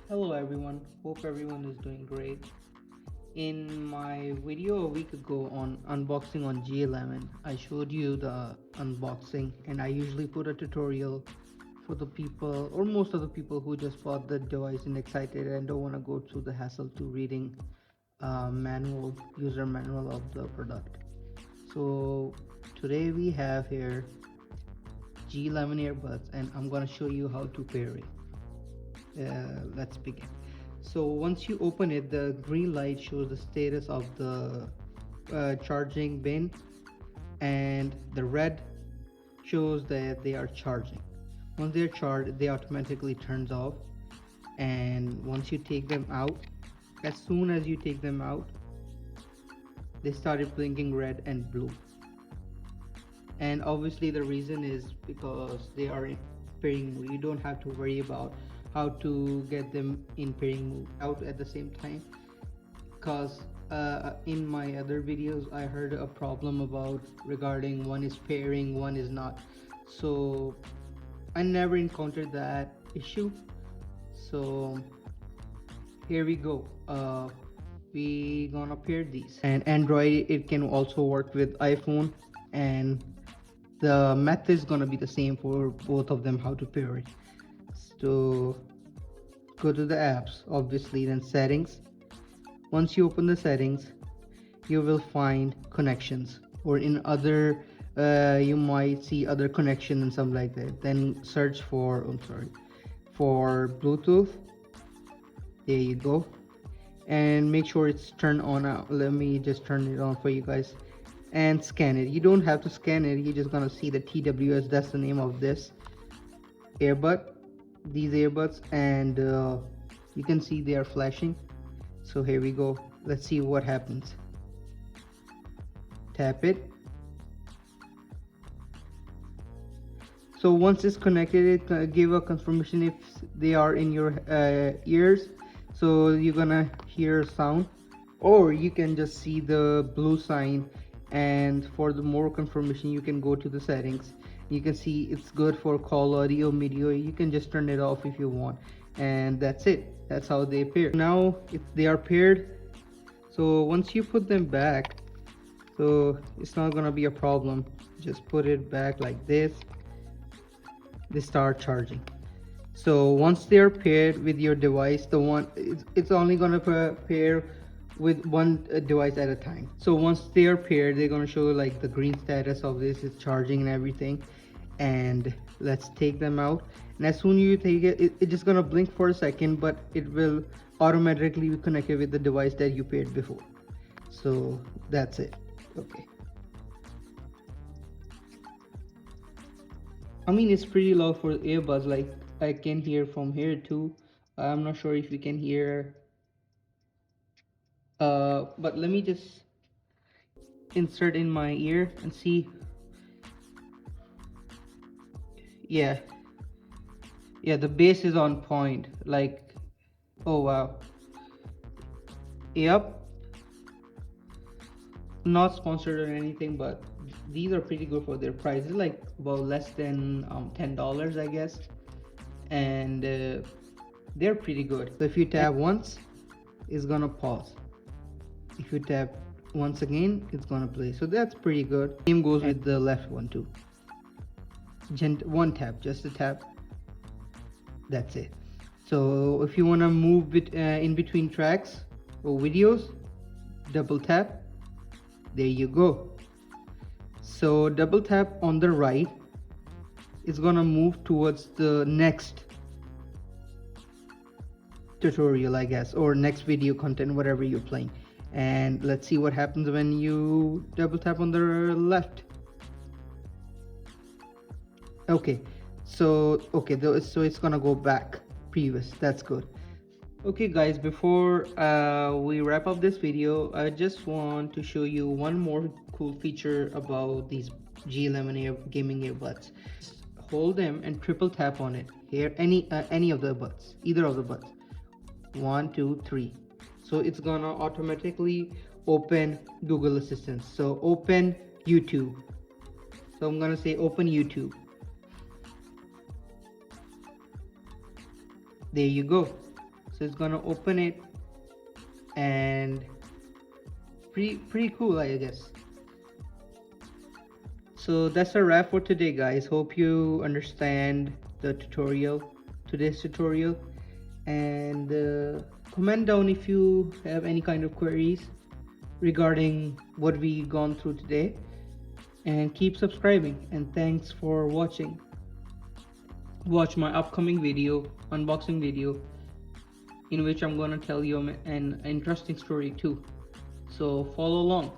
Hello everyone, hope everyone is doing great. In my video a week ago on unboxing on G11, I showed you the unboxing and I usually put a tutorial for the people or most of the people who just bought the device and excited and don't want to go through the hassle to reading user manual of the product. So today we have here G11 earbuds and I'm gonna show you how to pair it. Let's begin. So once you open it, the green light shows the status of the charging bin, and the red shows that they are charging. Once they're charged, they automatically turns off, and once you take them out, as soon as you take them out, they started blinking red and blue. And obviously the reason is because they are in pairing mode. You don't have to worry about how to get them in pairing mode out at the same time, because in my other videos I heard a problem about regarding one is pairing, one is not. So I never encountered that issue. So here we go. We gonna pair these, and Android it can also work with iPhone, and the method is gonna be the same for both of them, how to pair it. So go to the apps, obviously, then settings. Once you open the settings, you will find connections, or in other you might see other connection and something like that. Then search for for Bluetooth. There you go, and make sure it's turned on. Let me just turn it on for you guys and scan it. You don't have to scan it, you're just gonna see the TWS, that's the name of this these earbuds, and you can see they are flashing. So here we go, let's see what happens. Tap it. So once it's connected, it give a confirmation if they are in your ears, so you're gonna hear sound, or you can just see the blue sign. And for the more confirmation, you can go to the settings. You can see it's good for call, audio, video. You can just turn it off if you want, and that's it. That's how they pair. Now if they are paired, so once you put them back, so it's not gonna be a problem. Just put it back like this, they start charging. So once they are paired with your device, it's only gonna pair with one device at a time. So once they are paired, they're going to show like the green status of this is charging and everything. And let's take them out, and as soon as you take it, it's just going to blink for a second, but it will automatically be connected with the device that you paired before. So that's it. Okay, I mean it's pretty loud for earbuds, like I can hear from here too. I'm not sure if you can hear, but let me just insert in my ear and see. Yeah, the bass is on point, like, oh wow. Yep, not sponsored or anything, but these are pretty good for their price. It's like about less than $10, I guess, and they're pretty good. So if you tap once, it's gonna pause. If you tap once again, it's gonna play. So that's pretty good. Same goes with the left one too. One tap, just a tap, that's it. So if you want to move it in between tracks or videos, double tap, there you go. So double tap on the right, it's gonna move towards the next tutorial, I guess, or next video content, whatever you're playing. And let's see what happens when you double tap on the left. Okay, so so it's gonna go back previous. That's good. Okay guys, before we wrap up this video, I just want to show you one more cool feature about these G11 gaming earbuds. Just hold them and triple tap on it here, any of the buds, either of the buds. 1 2 3, so it's gonna automatically open Google Assistant. So open YouTube, so I'm gonna say open YouTube. There you go. So it's gonna open it, and pretty cool, I guess. So that's a wrap for today, guys. Hope you understand the today's tutorial, and comment down if you have any kind of queries regarding what we gone through today, and keep subscribing, and thanks for watching. Watch my upcoming video, unboxing video, in which I'm gonna tell you an interesting story too. So follow along.